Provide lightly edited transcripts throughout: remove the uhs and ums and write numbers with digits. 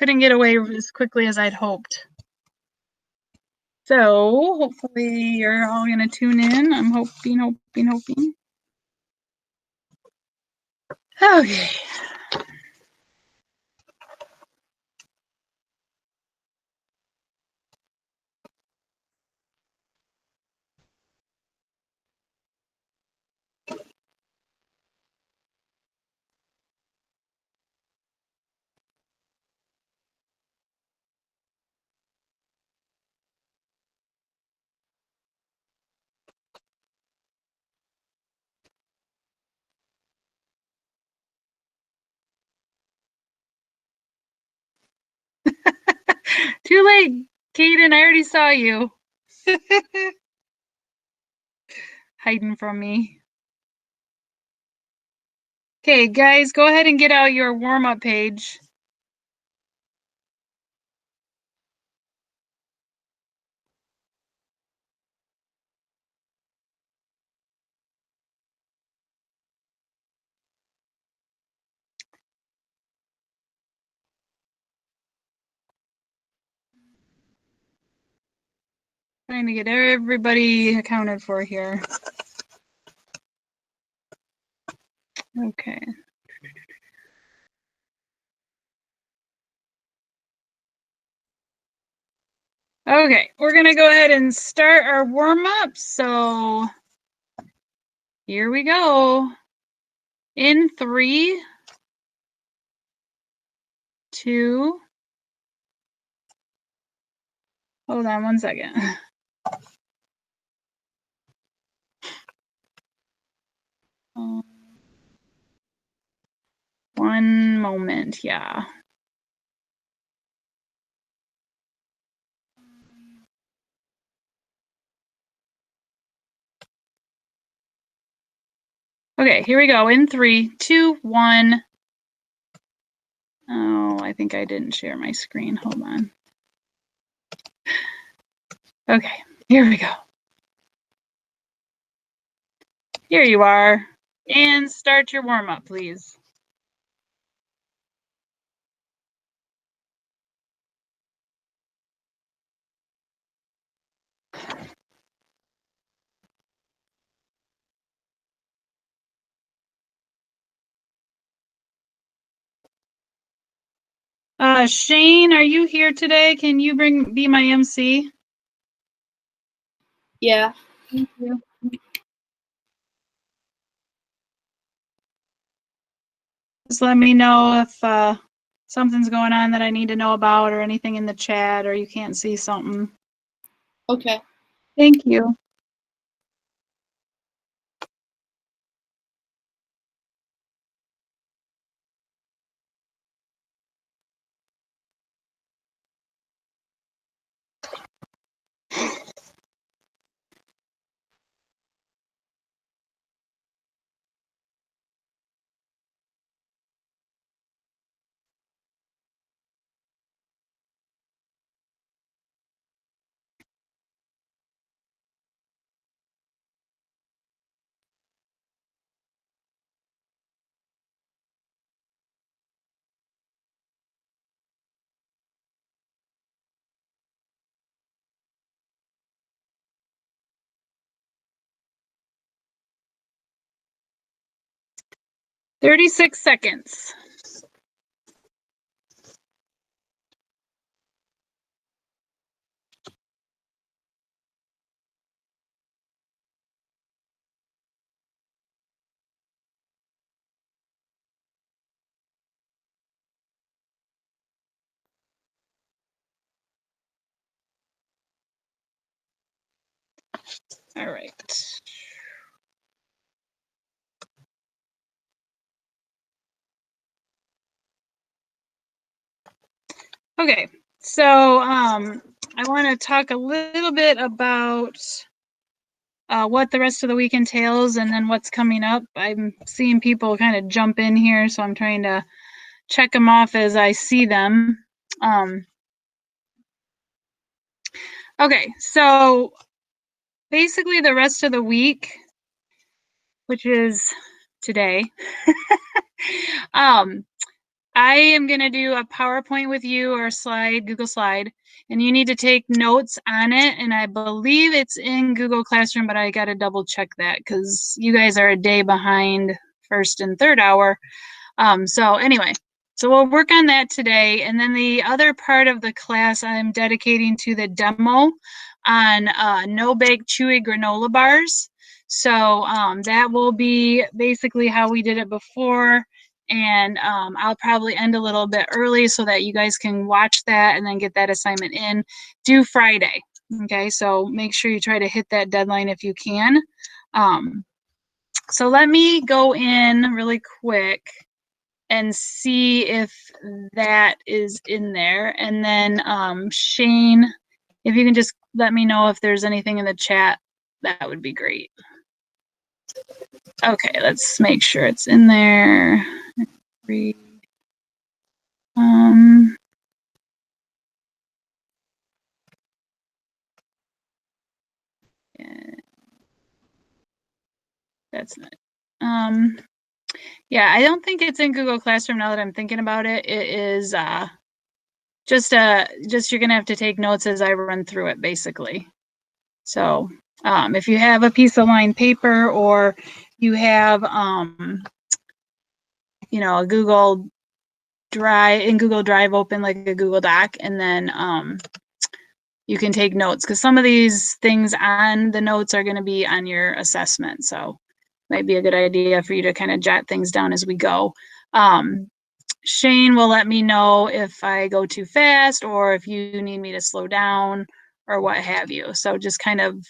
couldn't get away as quickly as I'd hoped. So hopefully you're all gonna tune in. I'm hoping. Okay. Too late, Kaden. I already saw you. Hiding from me. Okay, guys, go ahead and get out your warm-up page. Trying to get everybody accounted for here. Okay. Okay, we're gonna go ahead and start our warm-up. So here we go. In 3, 2. Hold on 1 second. One moment, yeah. Okay, here we go. In 3, 2, 1. Oh, I think I didn't share my screen. Hold on. Okay, here we go. Here you are. And start your warm-up, please. Shane, are you here today? Can you be my MC? Yeah. Thank you. Just let me know if something's going on that I need to know about or anything in the chat or you can't see something. Okay. Thank you. "36 seconds. All right. Okay, so I want to talk a little bit about what the rest of the week entails and then what's coming up. I'm seeing people kind of jump in here, so I'm trying to check them off as I see them. Okay, so basically the rest of the week, which is today, I am going to do a PowerPoint with you or a slide, Google Slide, and you need to take notes on it. And I believe it's in Google Classroom, but I got to double check that because you guys are a day behind first and third hour. So anyway, so we'll work on that today. And then the other part of the class I'm dedicating to the demo on no-bake chewy granola bars. So that will be basically how we did it before. And I'll probably end a little bit early so that you guys can watch that and then get that assignment in due Friday. Okay, so make sure you try to hit that deadline if you can. So let me go in really quick and see if that is in there. And then Shane, if you can just let me know if there's anything in the chat, that would be great. Okay, let's make sure it's in there. Yeah, that's not. Yeah, I don't think it's in Google Classroom now that I'm thinking about it. It is just you're gonna have to take notes as I run through it, basically. So if you have a piece of lined paper or you have you know, a Google Drive open, like a Google Doc, and then you can take notes because some of these things on the notes are going to be on your assessment. So might be a good idea for you to kind of jot things down as we go. Shane will let me know if I go too fast or if you need me to slow down or what have you. So just kind of,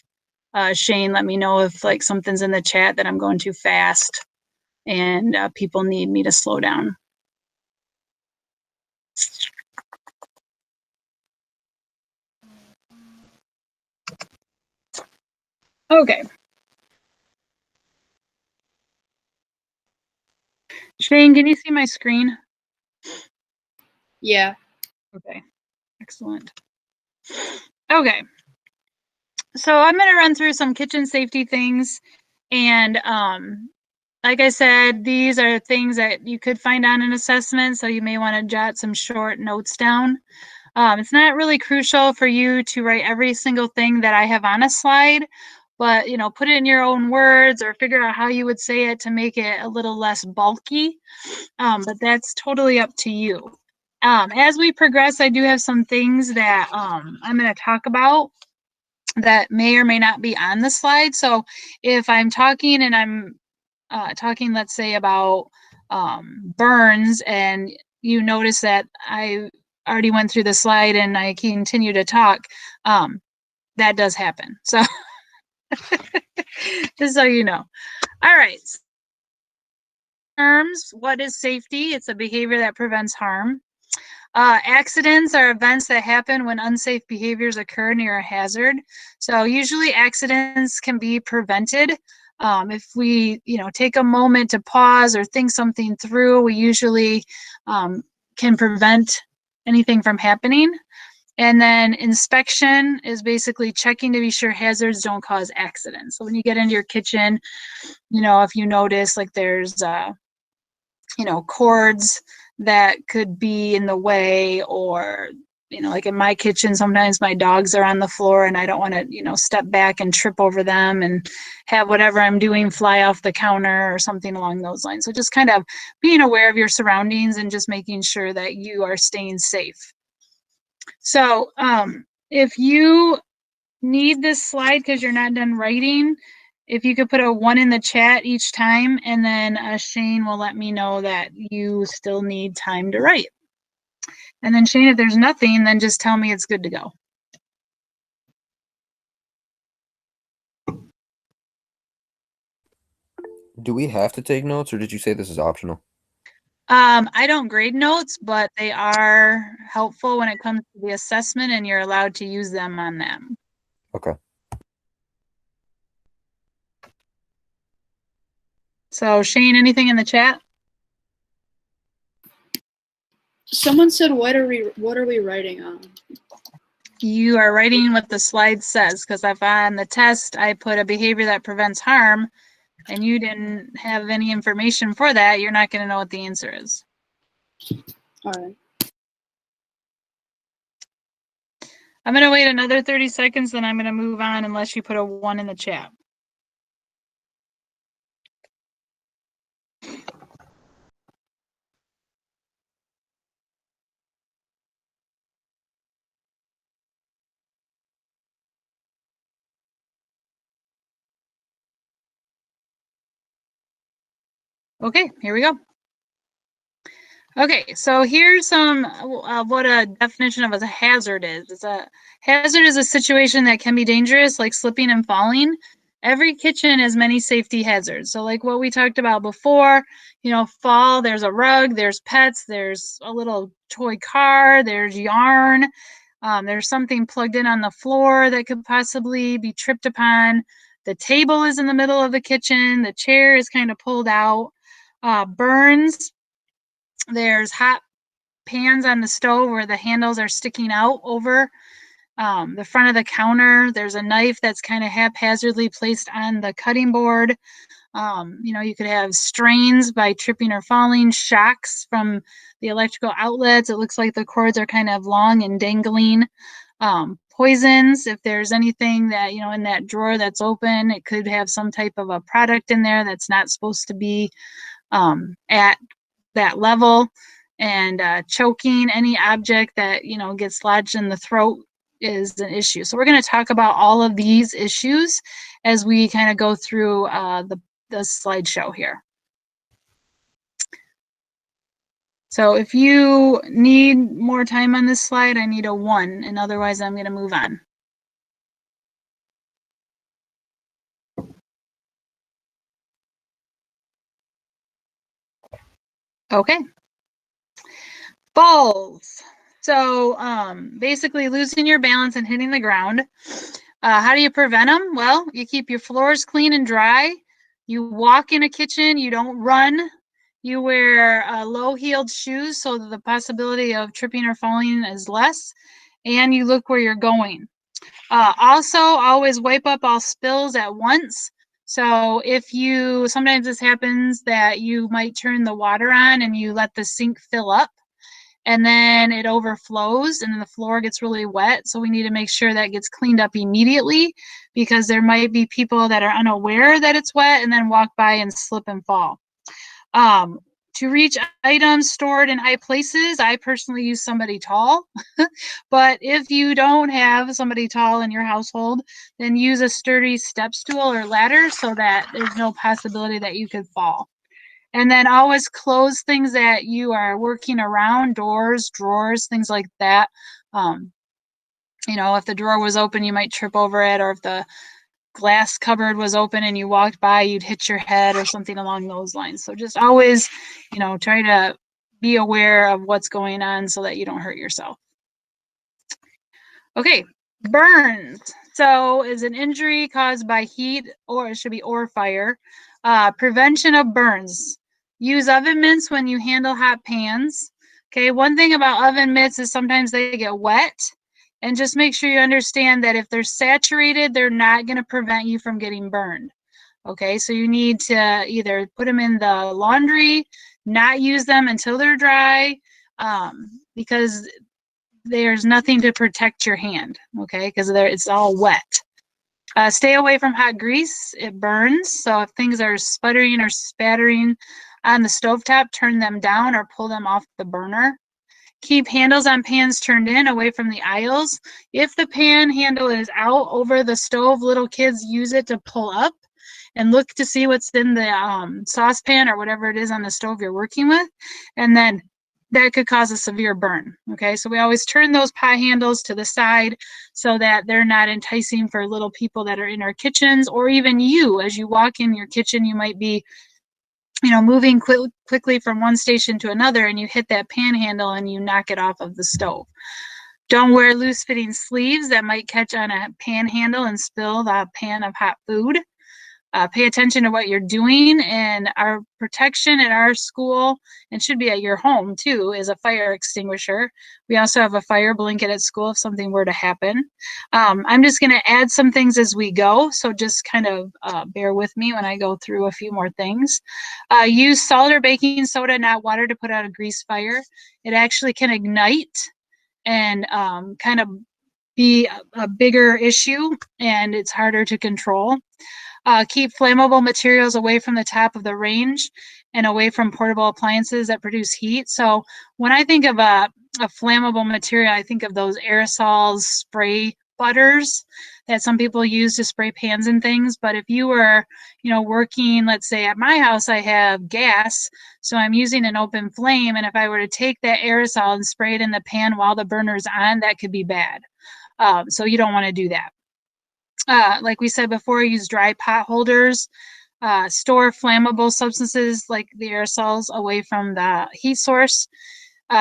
Shane, let me know if like something's in the chat that I'm going too fast and people need me to slow down. Okay. Shane, can you see my screen? Yeah. Okay, excellent. Okay, so I'm going to run through some kitchen safety things. And like I said, these are things that you could find on an assessment, so you may want to jot some short notes down. It's not really crucial for you to write every single thing that I have on a slide, but you know, put it in your own words or figure out how you would say it to make it a little less bulky. But that's totally up to you. As we progress, I do have some things that I'm going to talk about that may or may not be on the slide. So if I'm talking and I'm talking, let's say, about burns, and you notice that I already went through the slide and I continue to talk, that does happen. So just so you know. All right. Terms, what is safety? It's a behavior that prevents harm. Accidents are events that happen when unsafe behaviors occur near a hazard. So usually accidents can be prevented. If we, you know, take a moment to pause or think something through, we usually can prevent anything from happening. And then inspection is basically checking to be sure hazards don't cause accidents. So when you get into your kitchen, you know, if you notice like there's you know, cords that could be in the way, or you know, like in my kitchen, sometimes my dogs are on the floor and I don't want to, you know, step back and trip over them and have whatever I'm doing fly off the counter or something along those lines. So just kind of being aware of your surroundings and just making sure that you are staying safe. So if you need this slide because you're not done writing, if you could put a 1 in the chat each time, and then Shane will let me know that you still need time to write. And then Shane, if there's nothing, then just tell me it's good to go. Do we have to take notes, or did you say this is optional? I don't grade notes, but they are helpful when it comes to the assessment, and you're allowed to use them on them. Okay. So Shane, anything in the chat? Someone said, what are we writing on? You are writing what the slide says, because if on the test I put a behavior that prevents harm and you didn't have any information for that, you're not going to know what the answer is. All right. I'm going to wait another 30 seconds, then I'm going to move on unless you put a 1 in the chat. Okay, here we go. Okay, so here's some what a definition of a hazard is. A hazard is a situation that can be dangerous, like slipping and falling. Every kitchen has many safety hazards. So like what we talked about before, fall, there's a rug, there's pets, there's a little toy car, there's yarn, there's something plugged in on the floor that could possibly be tripped upon. The table is in the middle of the kitchen. The chair is kind of pulled out. Burns. There's hot pans on the stove where the handles are sticking out over the front of the counter. There's a knife that's kind of haphazardly placed on the cutting board. You could have strains by tripping or falling, shocks from the electrical outlets. It looks like the cords are kind of long and dangling. Poisons, if there's anything that, in that drawer that's open, it could have some type of a product in there that's not supposed to be at that level. And choking, any object that gets lodged in the throat is an issue. So we're going to talk about all of these issues as we kind of go through the slideshow here. So if you need more time on this slide, I need a 1, and otherwise I'm going to move on. Okay. Falls. So basically losing your balance and hitting the ground. How do you prevent them? Well, you keep your floors clean and dry. You walk in a kitchen. You don't run. You wear low-heeled shoes so that the possibility of tripping or falling is less. And you look where you're going. Also, always wipe up all spills at once. So sometimes this happens that you might turn the water on and you let the sink fill up, and then it overflows and then the floor gets really wet. So we need to make sure that gets cleaned up immediately, because there might be people that are unaware that it's wet and then walk by and slip and fall. To reach items stored in high places, I personally use somebody tall. But if you don't have somebody tall in your household, then use a sturdy step stool or ladder so that there's no possibility that you could fall. And then always close things that you are working around, doors, drawers, things like that. If the drawer was open, you might trip over it, or if the glass cupboard was open and you walked by, you'd hit your head or something along those lines. So just always, try to be aware of what's going on so that you don't hurt yourself. Okay, burns. So is an injury caused by heat, or it should be or fire. Prevention of burns. Use oven mitts when you handle hot pans. Okay, one thing about oven mitts is sometimes they get wet. And just make sure you understand that if they're saturated, they're not going to prevent you from getting burned. Okay, so you need to either put them in the laundry, not use them until they're dry, because there's nothing to protect your hand, okay, because it's all wet. Stay away from hot grease. It burns. So if things are sputtering or spattering on the stovetop, turn them down or pull them off the burner. Keep handles on pans turned in, away from the aisles. If the pan handle is out over the stove, little kids use it to pull up and look to see what's in the saucepan or whatever it is on the stove you're working with. And then that could cause a severe burn. Okay, so we always turn those pie handles to the side so that they're not enticing for little people that are in our kitchens, or even you, as you walk in your kitchen, you might be moving quickly from one station to another, and you hit that pan handle and you knock it off of the stove. Don't wear loose fitting sleeves that might catch on a pan handle and spill the pan of hot food. pay attention to what you're doing. And our protection at our school, and should be at your home too, is a fire extinguisher. We also have a fire blanket at school if something were to happen. I'm just going to add some things as we go, so just kind of bear with me when I go through a few more things. Use salt or baking soda, not water, to put out a grease fire. It actually can ignite and kind of be a bigger issue, and it's harder to control. Keep flammable materials away from the top of the range and away from portable appliances that produce heat. So when I think of a flammable material, I think of those aerosols, spray butters that some people use to spray pans and things. But if you were, working, let's say at my house, I have gas, so I'm using an open flame. And if I were to take that aerosol and spray it in the pan while the burner's on, that could be bad. So you don't want to do that. Like we said before, use dry pot holders. Store flammable substances like the aerosols away from the heat source.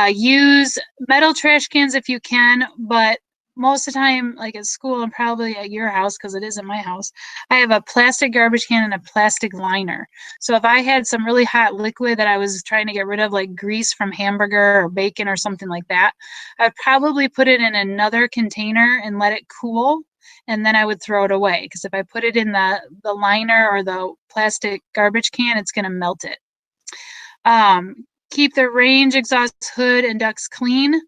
Use metal trash cans if you can, but most of the time, like at school and probably at your house, because it isn't my house, I have a plastic garbage can and a plastic liner. So if I had some really hot liquid that I was trying to get rid of, like grease from hamburger or bacon or something like that, I'd probably put it in another container and let it cool, and then I would throw it away. Because if I put it in the liner or the plastic garbage can, it's going to melt it. Keep the range exhaust hood and ducts clean.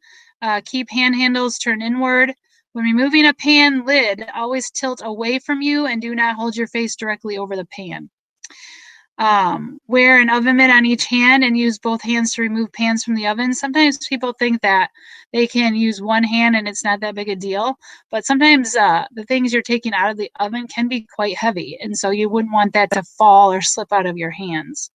Keep hand handles turned inward. When removing a pan lid, always tilt away from you and do not hold your face directly over the pan. Wear an oven mitt on each hand and use both hands to remove pans from the oven. Sometimes people think that they can use one hand and it's not that big a deal, but sometimes the things you're taking out of the oven can be quite heavy, and so you wouldn't want that to fall or slip out of your hands.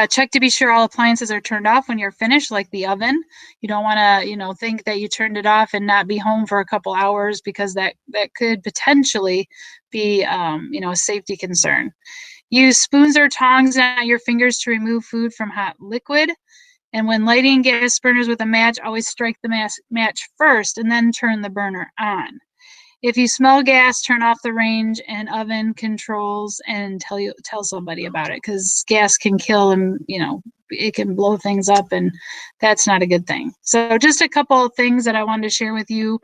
Check to be sure all appliances are turned off when you're finished, like the oven. You don't want to, think that you turned it off and not be home for a couple hours, because that could potentially be, a safety concern. Use spoons or tongs, not your fingers, to remove food from hot liquid. And when lighting gas burners with a match, always strike the match first and then turn the burner on. If you smell gas, turn off the range and oven controls and tell somebody about it, because gas can kill and, it can blow things up, and that's not a good thing. So just a couple of things that I wanted to share with you.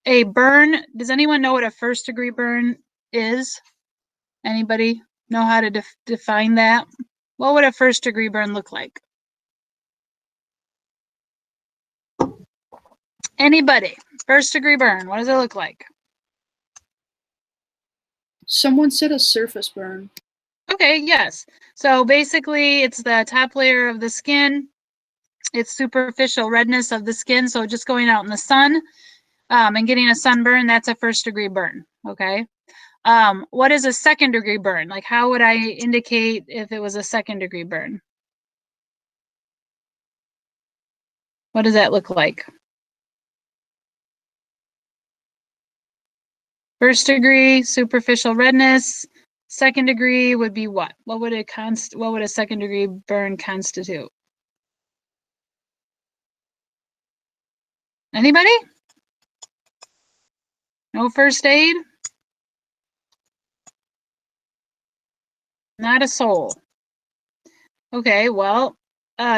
A burn, does anyone know what a first-degree burn is? Anybody know how to define that? What would a first-degree burn look like? Anybody? First-degree burn, what does it look like? Someone said a surface burn. Okay, yes. So basically, it's the top layer of the skin. It's superficial redness of the skin. So just going out in the sun and getting a sunburn, that's a first-degree burn, okay? What is a second-degree burn? Like, how would I indicate if it was a second-degree burn? What does that look like? First degree, superficial redness. Second degree would be what? What would a second degree burn constitute? Anybody? No first aid? Not a soul. Okay, well,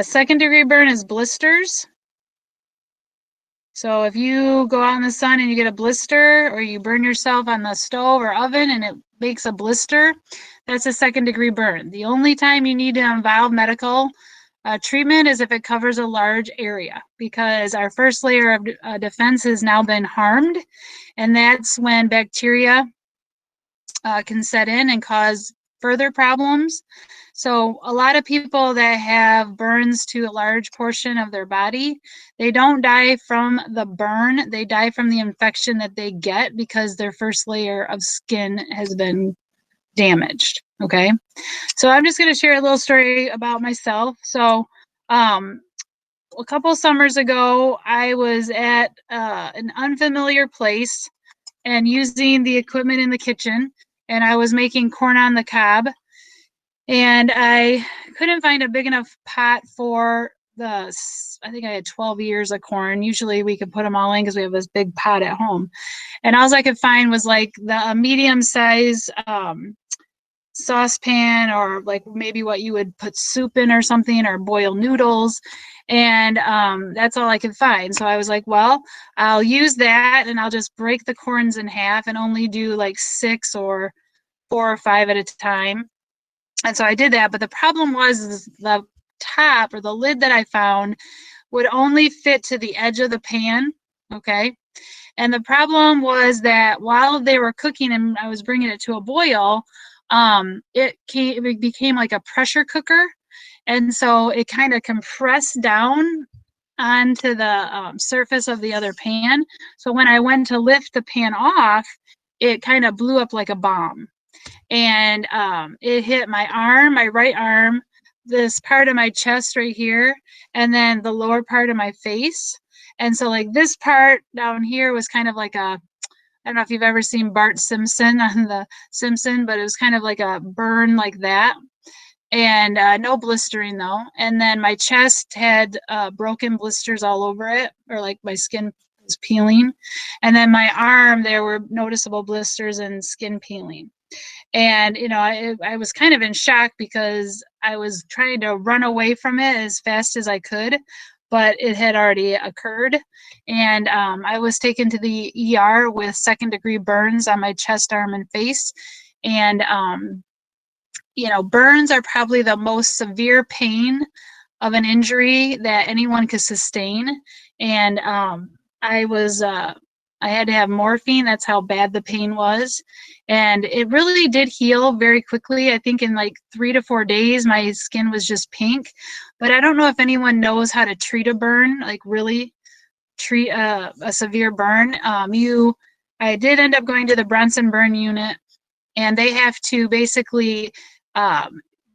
second degree burn is blisters. So if you go out in the sun and you get a blister, or you burn yourself on the stove or oven and it makes a blister, that's a second degree burn. The only time you need to involve medical treatment is if it covers a large area, because our first layer of defense has now been harmed, and that's when bacteria can set in and cause further problems. So a lot of people that have burns to a large portion of their body, they don't die from the burn, they die from the infection that they get because their first layer of skin has been damaged, okay? So I'm just gonna share a little story about myself. So a couple summers ago, I was at an unfamiliar place and using the equipment in the kitchen, and I was making corn on the cob. And I couldn't find a big enough pot for I think I had 12 ears of corn. Usually we could put them all in because we have this big pot at home. And all I could find was like a medium size saucepan, or like maybe what you would put soup in or something, or boil noodles. And that's all I could find. So I was like, well, I'll use that and I'll just break the corns in half and only do like 6 or 4 or 5 at a time. And so I did that. But the problem was the top, or the lid that I found, would only fit to the edge of the pan. Okay. And the problem was that while they were cooking and I was bringing it to a boil, it became like a pressure cooker. And so it kind of compressed down onto the surface of the other pan. So when I went to lift the pan off, it kind of blew up like a bomb. And it hit my arm, my right arm, this part of my chest right here, and then the lower part of my face. And so like this part down here was kind of like I don't know if you've ever seen Bart Simpson on The Simpsons, but it was kind of like a burn like that. And no blistering though. And then my chest had broken blisters all over it, or like my skin was peeling. And then my arm, there were noticeable blisters and skin peeling. And, you know, I was kind of in shock because I was trying to run away from it as fast as I could, but it had already occurred. And I was taken to the ER with 2nd-degree burns on my chest, arm, and face. And, you know, burns are probably the most severe pain of an injury that anyone could sustain. And I had to have morphine. That's how bad the pain was. And it really did heal very quickly. I think in like 3 to 4 days, my skin was just pink. But I don't know if anyone knows how to treat a burn, like really treat a severe burn. I did end up going to the Bronson Burn Unit, and they have to basically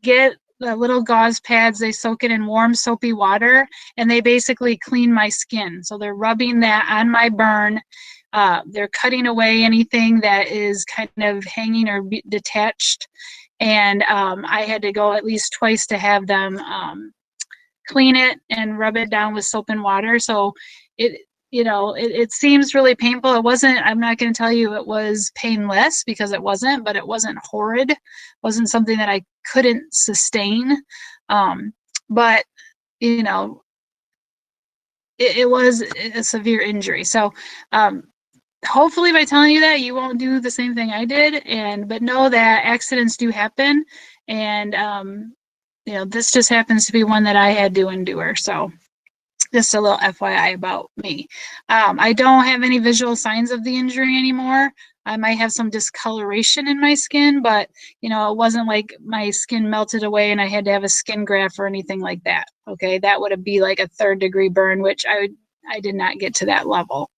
get the little gauze pads, they soak it in warm soapy water, and they basically clean my skin. So they're rubbing that on my burn. They're cutting away anything that is kind of hanging or detached. And I had to go at least twice to have them clean it and rub it down with soap and water. So it seems really painful. It wasn't, I'm not going to tell you it was painless, because it wasn't, but it wasn't horrid. It wasn't something that I couldn't sustain. But, you know, it was a severe injury. So hopefully by telling you that, you won't do the same thing I did. But know that accidents do happen. And, you know, this just happens to be one that I had to endure. So just a little FYI about me. I don't have any visual signs of the injury anymore. I might have some discoloration in my skin, but you know, it wasn't like my skin melted away and I had to have a skin graft or anything like that. Okay, that would be like a 3rd-degree burn, which I did not get to that level.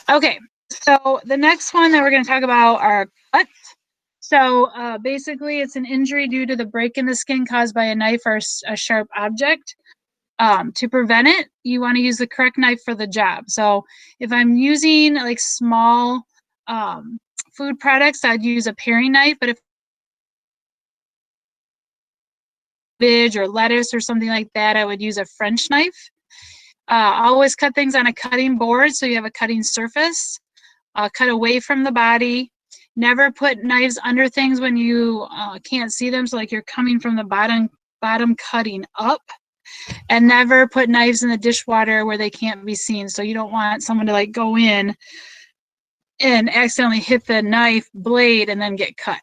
Okay, so the next one that we're going to talk about are cuts. So basically, it's an injury due to the break in the skin caused by a knife or a sharp object. To prevent it, you want to use the correct knife for the job. So if I'm using like small food products, I'd use a paring knife. But if cabbage or lettuce or something like that, I would use a French knife. Always cut things on a cutting board so you have a cutting surface. Cut away from the body. Never put knives under things when you can't see them. So like you're coming from the bottom cutting up. And never put knives in the dishwater where they can't be seen. So you don't want someone to like go in and accidentally hit the knife blade and then get cut.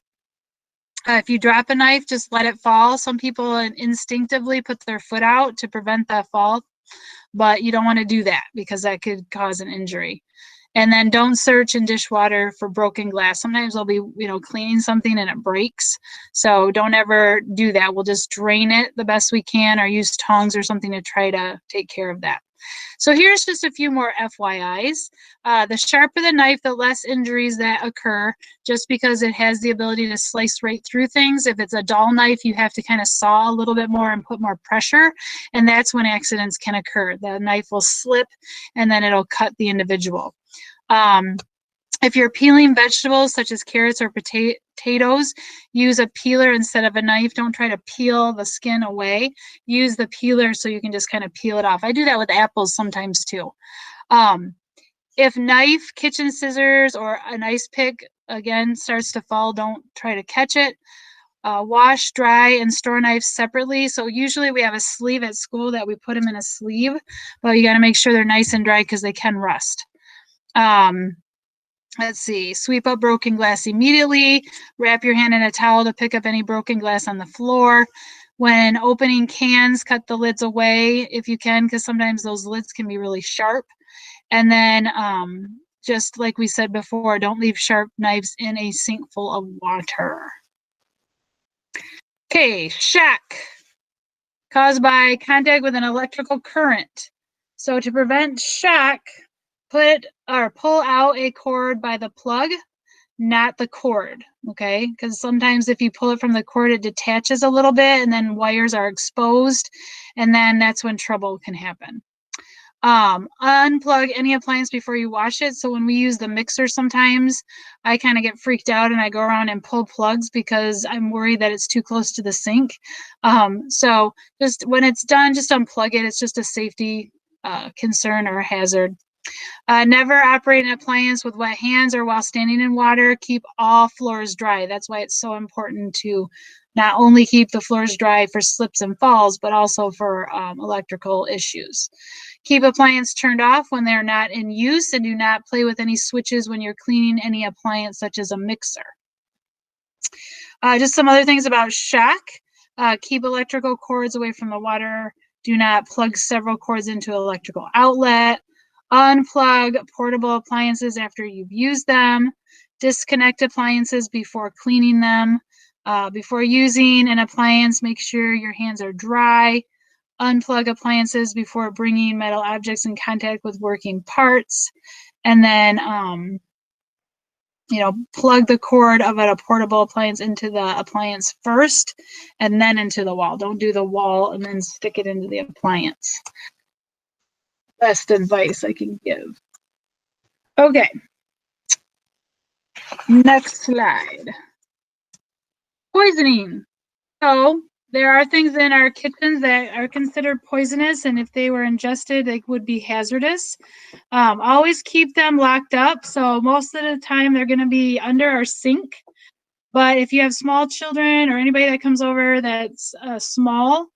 If you drop a knife, just let it fall. Some people instinctively put their foot out to prevent that fall, but you don't want to do that because that could cause an injury. And then don't search in dishwater for broken glass. Sometimes they'll be, you know, cleaning something and it breaks. So don't ever do that. We'll just drain it the best we can or use tongs or something to try to take care of that. So here's just a few more FYIs. The sharper the knife, the less injuries that occur, just because it has the ability to slice right through things. If it's a dull knife, you have to kind of saw a little bit more and put more pressure, and that's when accidents can occur. The knife will slip and then it'll cut the individual. If you're peeling vegetables such as carrots or potatoes, use a peeler instead of a knife. Don't try to peel the skin away. Use the peeler so you can just kind of peel it off. I do that with apples sometimes too. If knife, kitchen scissors, or an ice pick, again, starts to fall, don't try to catch it. Wash, dry, and store knives separately. So usually we have a sleeve at school that we put them in a sleeve, but you got to make sure they're nice and dry because they can rust. Let's see, sweep up broken glass immediately. Wrap your hand in a towel to pick up any broken glass on the floor. When opening cans, cut the lids away if you can, because sometimes those lids can be really sharp. And then just like we said before, don't leave sharp knives in a sink full of water. Okay, shock caused by contact with an electrical current. So to prevent shock, pull out a cord by the plug, not the cord, okay? Because sometimes if you pull it from the cord, it detaches a little bit and then wires are exposed, and then that's when trouble can happen. Unplug any appliance before you wash it. So when we use the mixer sometimes, I kind of get freaked out and I go around and pull plugs because I'm worried that it's too close to the sink. So just when it's done, just unplug it. It's just a safety concern or a hazard. Never operate an appliance with wet hands or while standing in water. Keep all floors dry. That's why it's so important to not only keep the floors dry for slips and falls, but also for electrical issues. Keep appliance turned off when they're not in use, and do not play with any switches when you're cleaning any appliance such as a mixer. Just some other things about shock. Keep electrical cords away from the water. Do not plug several cords into an electrical outlet. Unplug portable appliances after you've used them. Disconnect appliances before cleaning them. Before using an appliance, make sure your hands are dry. Unplug appliances before bringing metal objects in contact with working parts. And then, plug the cord of a portable appliance into the appliance first and then into the wall. Don't do the wall and then stick it into the appliance. Best advice I can give. Okay. Next slide. Poisoning. So there are things in our kitchens that are considered poisonous, and if they were ingested, they would be hazardous. Always keep them locked up. So most of the time they're going to be under our sink. But if you have small children or anybody that comes over that's small,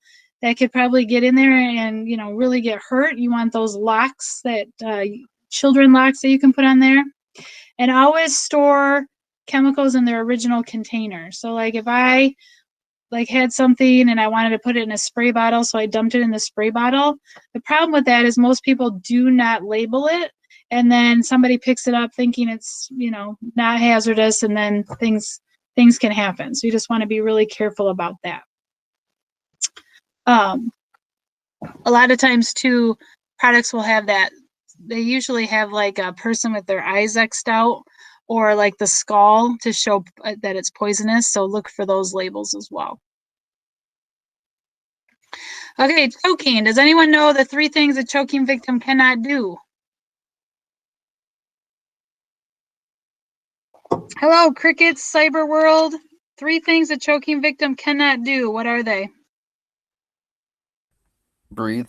that could probably get in there and, really get hurt, you want those locks, that children locks that you can put on there. And always store chemicals in their original container. So like if I had something and I wanted to put it in a spray bottle, so I dumped it in the spray bottle. The problem with that is most people do not label it, and then somebody picks it up thinking it's, not hazardous, and then things can happen. So you just want to be really careful about that. A lot of times too, products will have that. They usually have like a person with their eyes X'd out, or like the skull to show that it's poisonous. So look for those labels as well. Okay, choking. Does anyone know the 3 things a choking victim cannot do? Hello, Crickets, Cyber World. 3 things a choking victim cannot do. What are they? Breathe.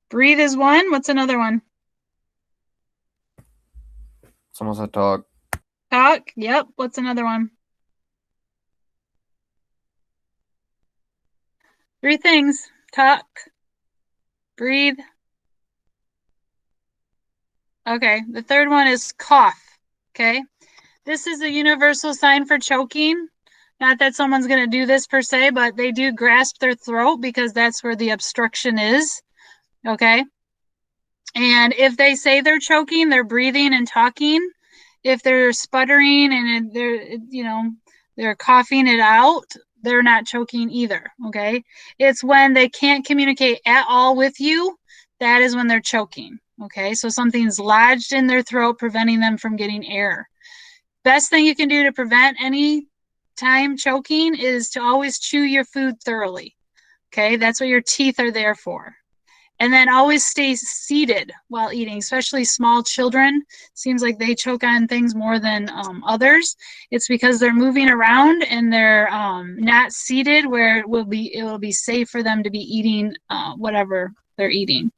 Breathe is one. What's another one? Someone said talk. Talk. Yep. What's another one? 3 things. Talk. Breathe. Okay. The third one is cough. Okay. This is a universal sign for choking. Not that someone's going to do this per se, but they do grasp their throat because that's where the obstruction is. Okay. And if they say they're choking, they're breathing and talking. If they're sputtering and they're coughing it out, they're not choking either. Okay. It's when they can't communicate at all with you. That is when they're choking. Okay. So something's lodged in their throat, preventing them from getting air. Best thing you can do to prevent any time choking is to always chew your food thoroughly. Okay. That's what your teeth are there for. And then always stay seated while eating, especially small children. Seems like they choke on things more than others. It's because they're moving around and they're not seated where it will be safe for them to be eating whatever they're eating.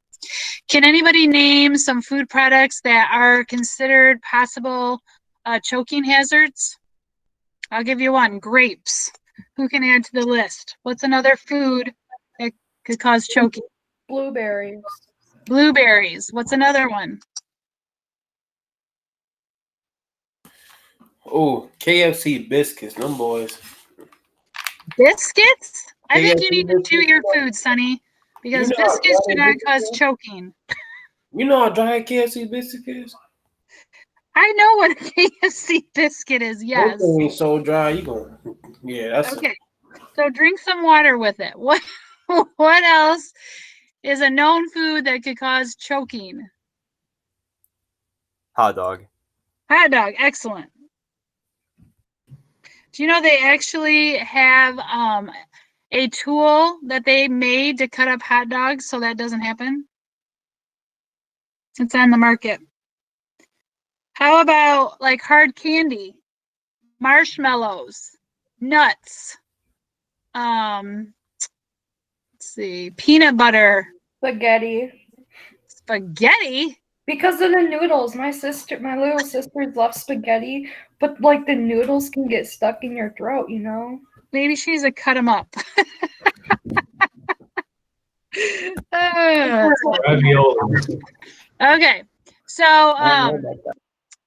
Can anybody name some food products that are considered possible choking hazards? I'll give you one. Grapes. Who can add to the list? What's another food that could cause choking? Blueberries. Blueberries. What's another one? Oh, KFC biscuits, them boys. Biscuits? I think you KFC need to chew biscuits? your food, Sonny, because You know how biscuits do dry not biscuits cause is? choking. You know how dry a KFC biscuit is? I know what a KFC biscuit is, yes. Those things so dry, you going that's Okay, so drink some water with it. What else is a known food that could cause choking? Hot dog. Hot dog, excellent. Do you know they actually have a tool that they made to cut up hot dogs so that doesn't happen? It's on the market. How about like hard candy, marshmallows, nuts, let's see, peanut butter, Spaghetti. spaghetti? Because of the noodles. My little sisters love spaghetti, but like the noodles can get stuck in your throat, you know? Maybe she needs to cut them up. Uh, okay, so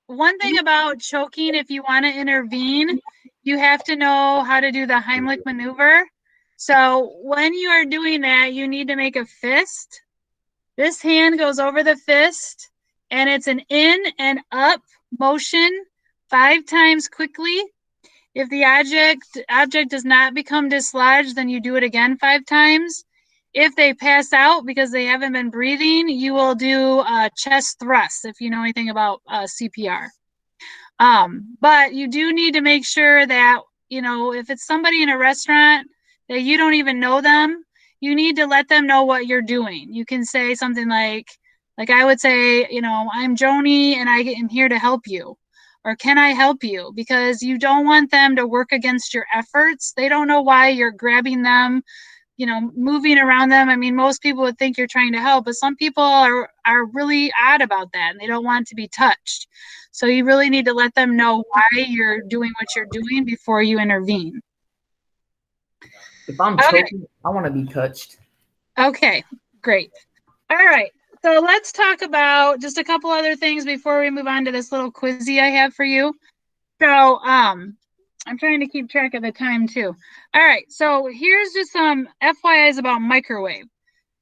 one thing about choking, if you want to intervene, you have to know how to do the Heimlich maneuver. So when you are doing that, you need to make a fist. This hand goes over the fist, and it's an in and up motion 5 times quickly. If the object does not become dislodged, then you do it again 5 times. If they pass out because they haven't been breathing, you will do chest thrusts if you know anything about CPR. But you do need to make sure that, you know, if it's somebody in a restaurant that you don't even know them, you need to let them know what you're doing. You can say something like I would say, you know, I'm Joni and I am here to help you. Or can I help you? Because you don't want them to work against your efforts. They don't know why you're grabbing them, you know, moving around them. I mean, most people would think you're trying to help, but some people are really odd about that and they don't want to be touched. So you really need to let them know why you're doing what you're doing before you intervene. If I'm choking, I want to be touched. Okay, great. All right. So let's talk about just a couple other things before we move on to this little quizzy I have for you. So I'm trying to keep track of the time too. All right, so here's just some FYIs about microwave.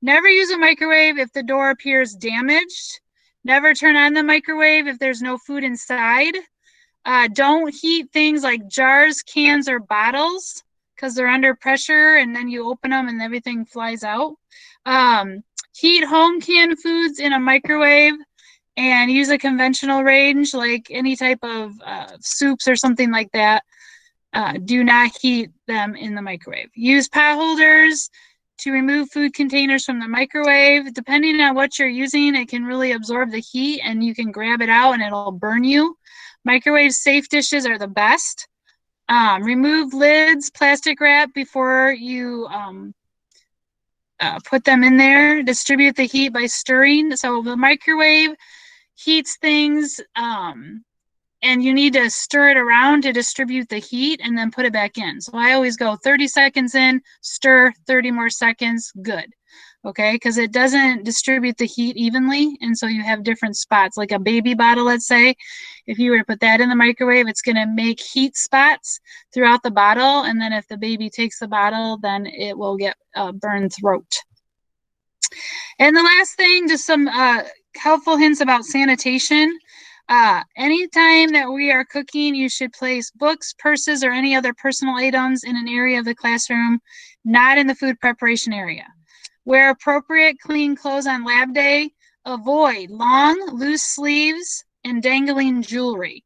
Never use a microwave if the door appears damaged. Never turn on the microwave if there's no food inside. Don't heat things like jars, cans, or bottles because they're under pressure and then you open them and everything flies out. Heat home canned foods in a microwave and use a conventional range like any type of soups or something like that. Do not heat them in the microwave. Use pot holders to remove food containers from the microwave. Depending on what you're using, it can really absorb the heat and you can grab it out and it'll burn you. Microwave safe dishes are the best. Remove lids, plastic wrap before you put them in there. Distribute the heat by stirring. So the microwave heats things and you need to stir it around to distribute the heat and then put it back in. So I always go 30 seconds in, stir, 30 more seconds, good. Okay, because it doesn't distribute the heat evenly, and so you have different spots. Like a baby bottle, let's say, if you were to put that in the microwave, it's going to make heat spots throughout the bottle, and then if the baby takes the bottle, then it will get burned throat. And the last thing, just some helpful hints about sanitation. Anytime that we are cooking, you should place books, purses, or any other personal items in an area of the classroom, not in the food preparation area. Wear appropriate clean clothes on lab day. Avoid long, loose sleeves and dangling jewelry.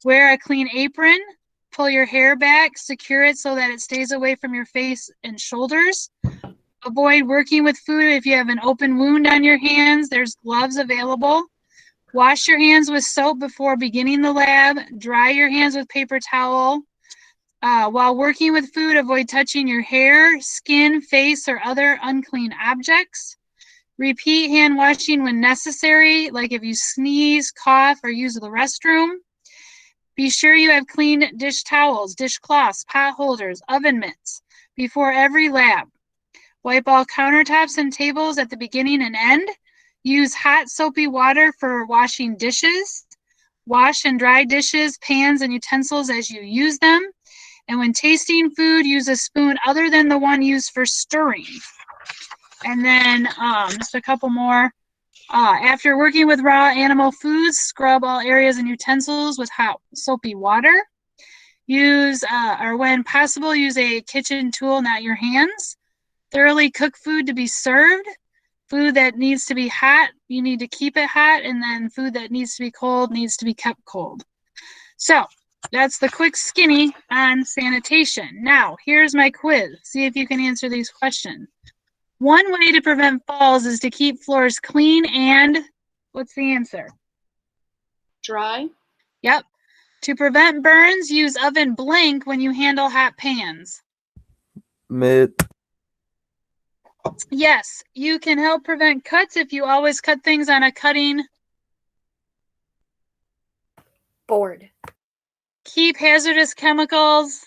Wear a clean apron. Pull your hair back. Secure it so that it stays away from your face and shoulders. Avoid working with food if you have an open wound on your hands. There's gloves available. Wash your hands with soap before beginning the lab. Dry your hands with paper towel. While working with food, avoid touching your hair, skin, face, or other unclean objects. Repeat hand washing when necessary, like if you sneeze, cough, or use the restroom. Be sure you have clean dish towels, dishcloths, pot holders, oven mitts before every lab. Wipe all countertops and tables at the beginning and end. Use hot soapy water for washing dishes. Wash and dry dishes, pans, and utensils as you use them. And when tasting food, use a spoon other than the one used for stirring. And then just a couple more. After working with raw animal foods, scrub all areas and utensils with hot soapy water. Use, or when possible, use a kitchen tool, not your hands. Thoroughly cook food to be served. Food that needs to be hot, you need to keep it hot. And then food that needs to be cold needs to be kept cold. So that's the quick skinny on sanitation. Now, here's my quiz. See if you can answer these questions. One way to prevent falls is to keep floors clean and what's the answer? Dry. Yep. To prevent burns, use oven blank when you handle hot pans. Mid. Yes, you can help prevent cuts if you always cut things on a cutting Board. Keep hazardous chemicals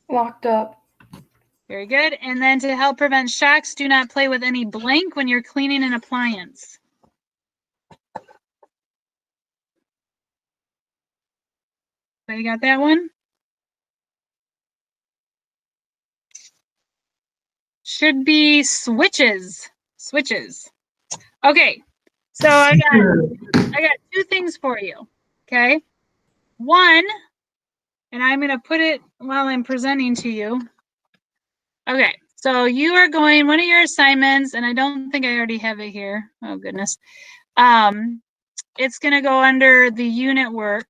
Locked up. very good. And then to help prevent shocks, do not play with any blank when you're cleaning an appliance. So you got that one? Should be switches. Switches. Okay. So I got two things for you. Okay. One, and I'm going to put it while I'm presenting to you. Okay. So you are going, one of your assignments, and I don't think I already have it here. Oh goodness. It's going to go under the unit work.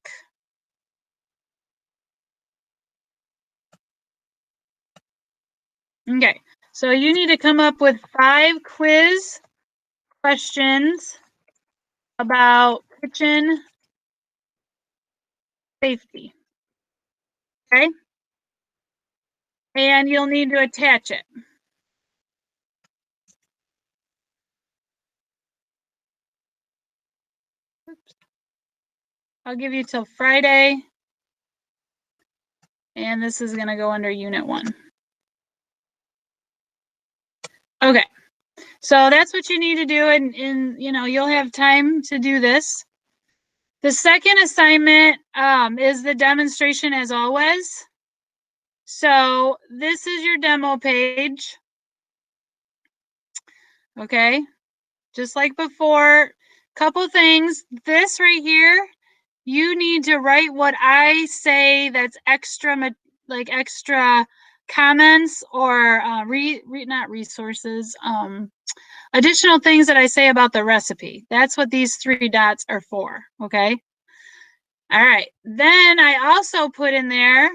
Okay. So you need to come up with 5 quiz questions about kitchen safety. Okay? And you'll need to attach it. Oops. I'll give you till Friday. And this is going to go under Unit 1. Okay. So that's what you need to do, and you know, you'll have time to do this. The second assignment is the demonstration as always. So this is your demo page. Okay. Just like before, couple things. This right here, you need to write what I say that's extra, like extra comments or not resources, additional things that I say about the recipe. That's what these 3 dots are for, okay? All right, then I also put in there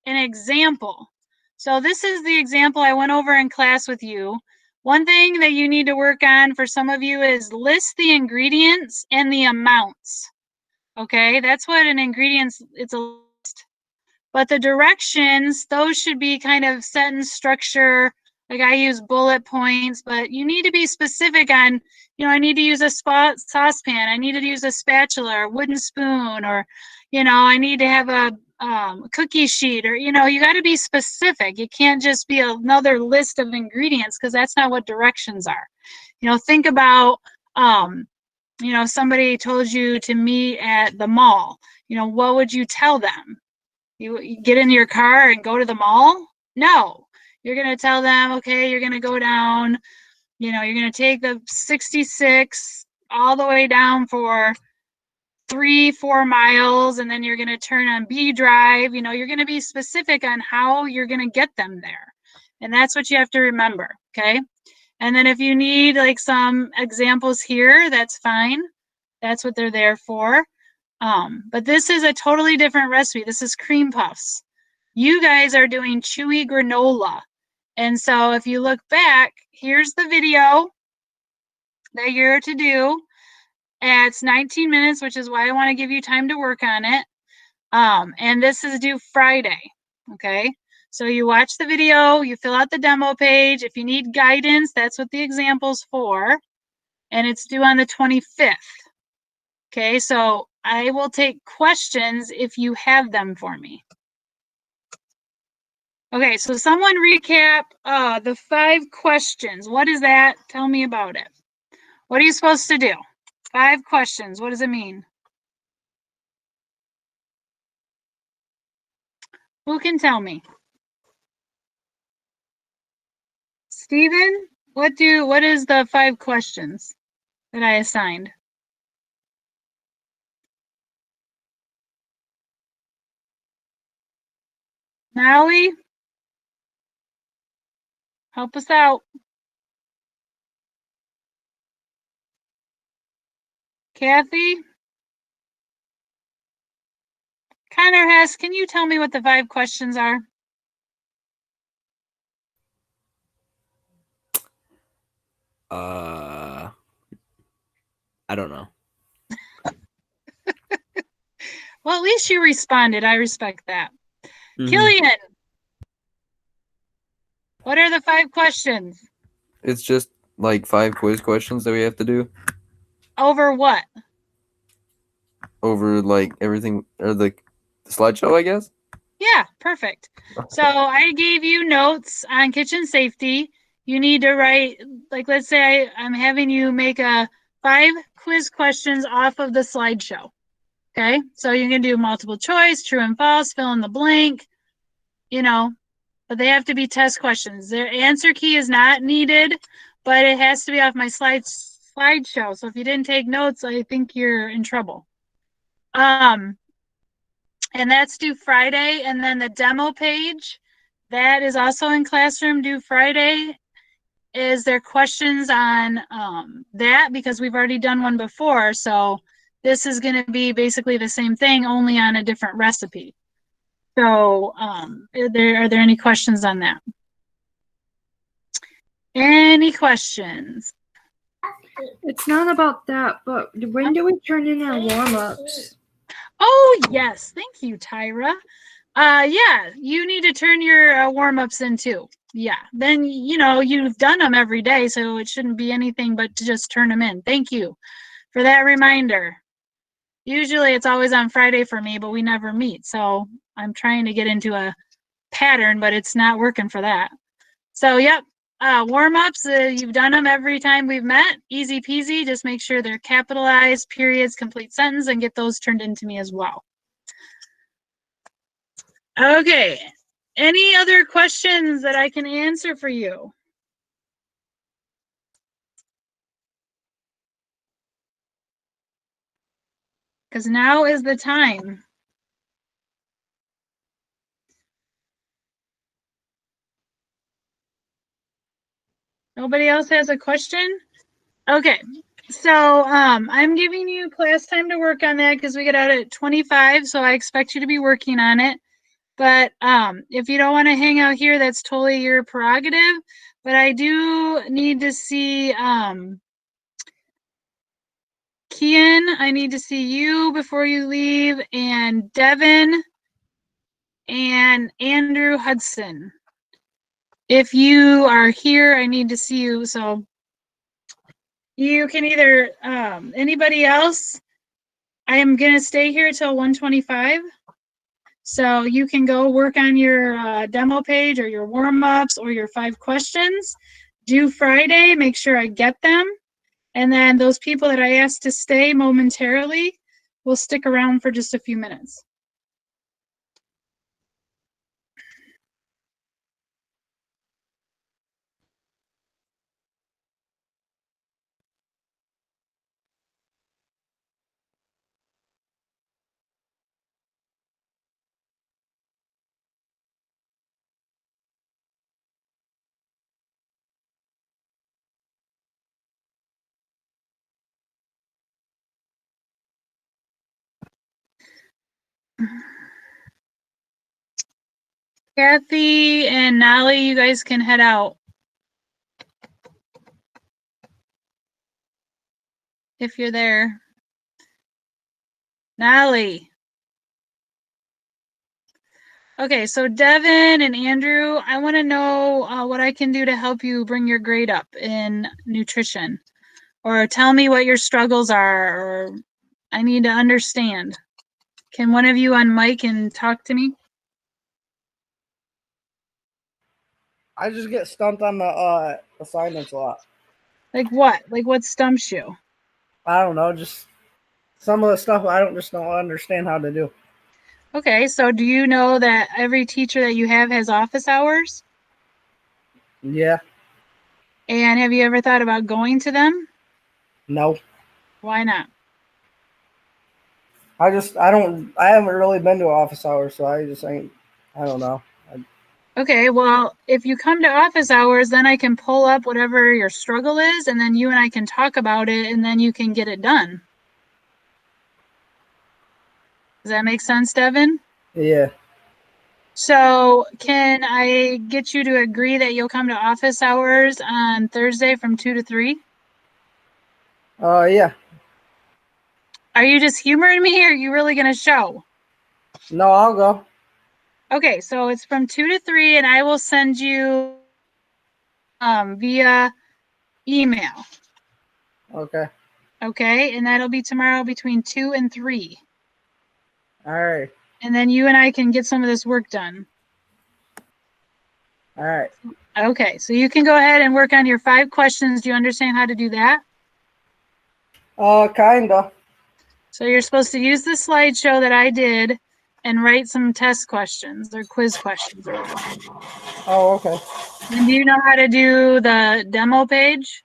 an example. So this is the example I went over in class with you. One thing that you need to work on for some of you is list the ingredients and the amounts, okay? That's what an ingredients, it's a list. But the directions, those should be kind of sentence structure. Like I use bullet points, but you need to be specific on, you know, I need to use a saucepan. I need to use a spatula or wooden spoon, or, you know, I need to have a cookie sheet, or, you know, you got to be specific. You can't just be another list of ingredients, because that's not what directions are. You know, think about, you know, somebody told you to meet at the mall. You know, what would you tell them? You get in your car and go to the mall? No, you're going to tell them, okay, you're going to go down, you know, you're going to take the 66 all the way down for 3-4 miles, and then you're going to turn on B Drive. You know, you're going to be specific on how you're going to get them there. And that's what you have to remember, okay? And then if you need like some examples here, that's fine. That's what they're there for. But this is a totally different recipe. This is cream puffs. You guys are doing chewy granola. And so if you look back, here's the video that you're to do. And it's 19 minutes, which is why I want to give you time to work on it. And this is due Friday. Okay. So you watch the video, you fill out the demo page. If you need guidance, that's what the example's for. And it's due on the 25th. Okay, so I will take questions if you have them for me. Okay, so someone recap the 5 questions. What is that? Tell me about it. What are you supposed to do? 5 questions. What does it mean? Who can tell me? Steven, what is the 5 questions that I assigned? Natalie? Help us out. Kathy? Connor Hess, can you tell me what the 5 questions are? I don't know. Well, at least you responded. I respect that. Killian, what are the 5 questions? It's just like 5 quiz questions that we have to do Over what? over like everything or the slideshow, I guess. Yeah, perfect. So I gave you notes on kitchen safety. You need to write, like, let's say I'm having you make 5 quiz questions off of the slideshow. Okay, so you can do multiple choice, true and false, fill in the blank, but they have to be test questions. Their answer key is not needed, but it has to be off my slideshow. So if you didn't take notes, I think you're in trouble. And that's due Friday. And then the demo page, that is also in Classroom due Friday. Is there questions on that? Because we've already done one before. So this is going to be basically the same thing, only on a different recipe. So are there any questions on that? Any questions? It's not about that, but when do we turn in our warm-ups? Oh, yes. Thank you, Tyra. Yeah, you need to turn your warm-ups in too. Yeah, then, you've done them every day, so it shouldn't be anything but to just turn them in. Thank you for that reminder. Usually it's always on Friday for me, but we never meet. So I'm trying to get into a pattern, but it's not working for that. So, yep, warm-ups, you've done them every time we've met. Easy peasy. Just make sure they're capitalized, periods, complete sentence, and get those turned into me as well. Okay. Any other questions that I can answer for you? Because now is the time. Nobody else has a question? Okay. So I'm giving you class time to work on that because we get out at 25, so I expect you to be working on it. But if you don't want to hang out here, that's totally your prerogative. But I do need to see Kian, I need to see you before you leave, and Devin and Andrew Hudson. If you are here, I need to see you. So you can either, anybody else, I am going to stay here till 1:25. So you can go work on your demo page or your warm-ups or your 5 questions. Due Friday, make sure I get them. And then those people that I asked to stay momentarily will stick around for just a few minutes. Kathy and Nolly, you guys can head out. If you're there. Nolly. Okay, so Devin and Andrew, I want to know what I can do to help you bring your grade up in nutrition. Or tell me what your struggles are, or I need to understand. Can one of you on mic and talk to me? I just get stumped on the assignments a lot. Like what? Like what stumps you? I don't know, just some of the stuff I don't understand how to do. Okay, so do you know that every teacher that you have has office hours? Yeah, And have you ever thought about going to them? no. Why not? I haven't really been to office hours, so I don't know. Okay, well, if you come to office hours, then I can pull up whatever your struggle is, and then you and I can talk about it, and then you can get it done. Does that make sense, Devin? Yeah. So can I get you to agree that you'll come to office hours on Thursday from 2 to 3? Yeah. Are you just humoring me, or are you really going to show? No, I'll go. Okay, so it's from 2 to 3, and I will send you via email. Okay. Okay, and that'll be tomorrow between 2 and 3. All right. And then you and I can get some of this work done. All right. Okay, so you can go ahead and work on your 5 questions. Do you understand how to do that? Kinda. So you're supposed to use the slideshow that I did and write some test questions or quiz questions. Oh, okay. And do you know how to do the demo page?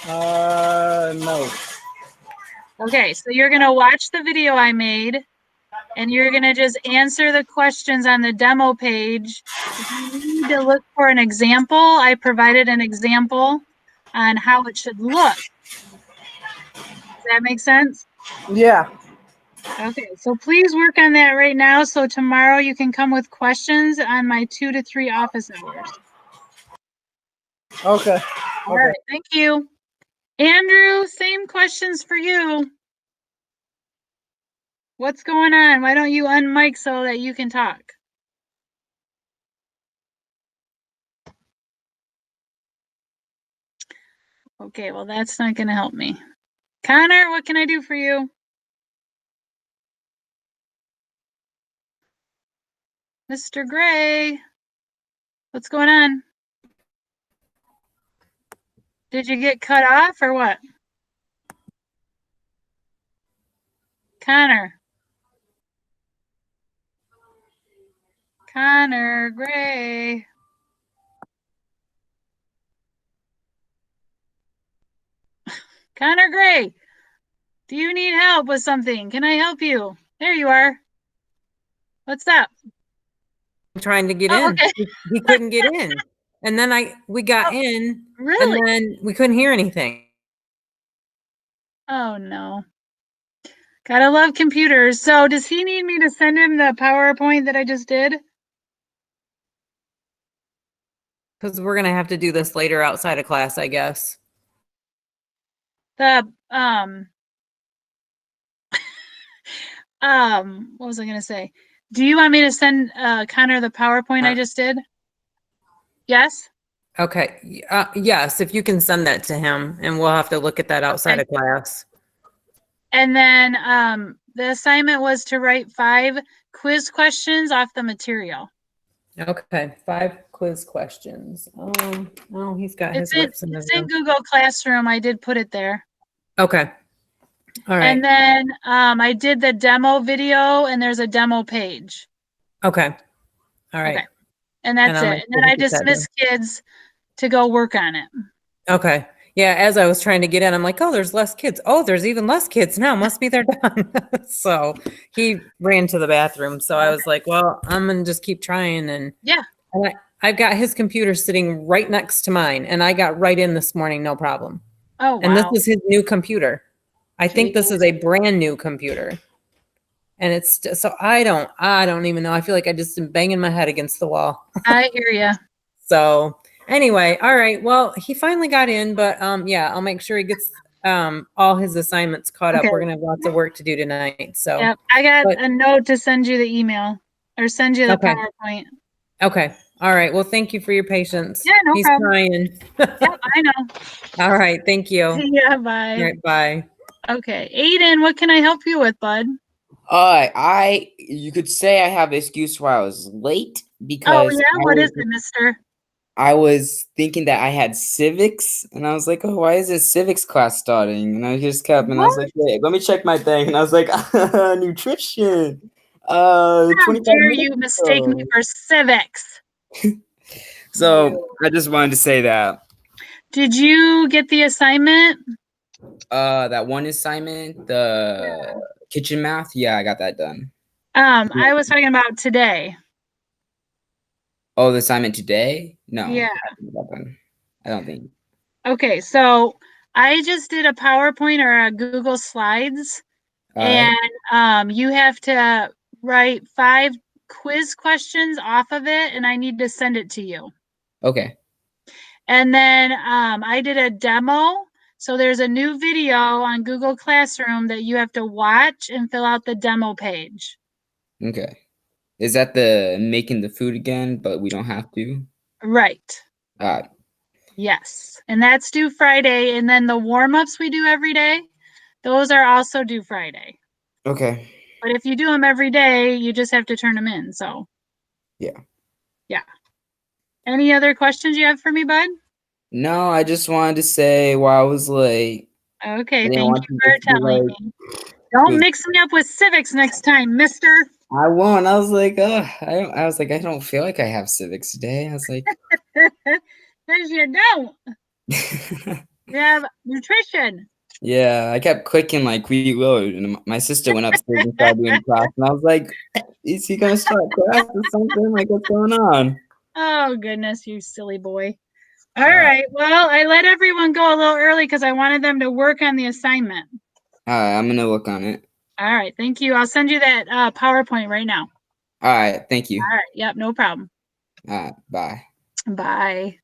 No. Okay, so you're going to watch the video I made and you're going to just answer the questions on the demo page. If you need to look for an example, I provided an example on how it should look. Does that make sense? Yeah. Okay, so please work on that right now. So tomorrow you can come with questions on my 2 to 3 office hours. Okay. All right, thank you. Andrew, same questions for you. What's going on? Why don't you unmic so that you can talk? Okay, well, that's not going to help me. Connor, what can I do for you? Mr. Gray, what's going on? Did you get cut off or what? Connor. Connor Gray. Connor Gray, do you need help with something? Can I help you? There you are. What's up? Trying to get Oh, in. okay. He couldn't get in. And then we got in Really? and then we couldn't hear anything. Oh no. Gotta love computers. So does he need me to send him the PowerPoint that I just did? Because we're gonna have to do this later outside of class, I guess. The what was I gonna say? Do you want me to send Connor the PowerPoint I just did? Yes? Okay. Yes, if you can send that to him, and we'll have to look at that outside of class. And then the assignment was to write 5 quiz questions off the material. Okay, 5 quiz questions. Oh, he's got his lips in It's in Google Classroom. I did put it there. Okay. All right. And then I did the demo video, and there's a demo page. Okay. All right. Okay. And that's And I'll it. And then I dismiss kids to go work on it. Okay. Yeah, as I was trying to get in, I'm like, oh, there's less kids. Oh, there's even less kids now. Must be they're done. So he ran to the bathroom. So I was like, well, I'm going to just keep trying. And yeah, and I've got his computer sitting right next to mine. And I got right in this morning, no problem. Oh, wow. And this is his new computer. I think this is a brand new computer. and so I don't even know. I feel like I just am banging my head against the wall. I hear you. So anyway, all right. Well, he finally got in, but yeah, I'll make sure he gets all his assignments caught up. Okay. We're gonna have lots of work to do tonight. So Yep. I got but- a note to send you the email or send you the Okay. PowerPoint. okay. All right. Well, thank you for your patience. Yeah, no He's problem. trying. Yep, I know. All right. Thank you. Yeah, All bye. right. Bye. Okay. Aiden, what can I help you with, bud? You could say I have an excuse why I was late Oh, because yeah? What is it, mister? I was thinking that I had civics, and I was like, oh, why is this civics class starting? And I just kept, and I was like, wait, let me check my thing, and I was like, nutrition. How 25 dare minutes you mistake me ago. for civics? So I just wanted to say that. Did you get the assignment? That one assignment, the kitchen math, yeah, I got that done. I was talking about today. Oh, the assignment today? No. Yeah. I haven't got that done. I don't think. Okay, so I just did a PowerPoint or a Google Slides, All right. and you have to write 5 quiz questions off of it, and I need to send it to you. Okay. And then I did a demo. So there's a new video on Google Classroom that you have to watch and fill out the demo page. Okay. Is that the making the food again, but we don't have to? Right. Yes. And that's due Friday. And then the warm-ups we do every day, those are also due Friday. Okay. But if you do them every day, you just have to turn them in. So Yeah. yeah. Any other questions you have for me, bud? No, I just wanted to say why I was late. Okay, I didn't thank want you you for to feel telling like- me. Don't Good. mix me up with civics next time, mister. I won't. I was like, I was like, I don't feel like I have civics today. I was like, Because you don't. You have nutrition. yeah. I kept clicking like reload, and my sister went upstairs and started doing class, and I was like, is he gonna start class or something? Like, what's going on? Oh, goodness, you silly boy. All right. Well, I let everyone go a little early because I wanted them to work on the assignment. All right, I'm gonna look on it. All right. Thank you. I'll send you that PowerPoint right now. All right, thank you. All right. Yep. No problem. All right, bye. Bye.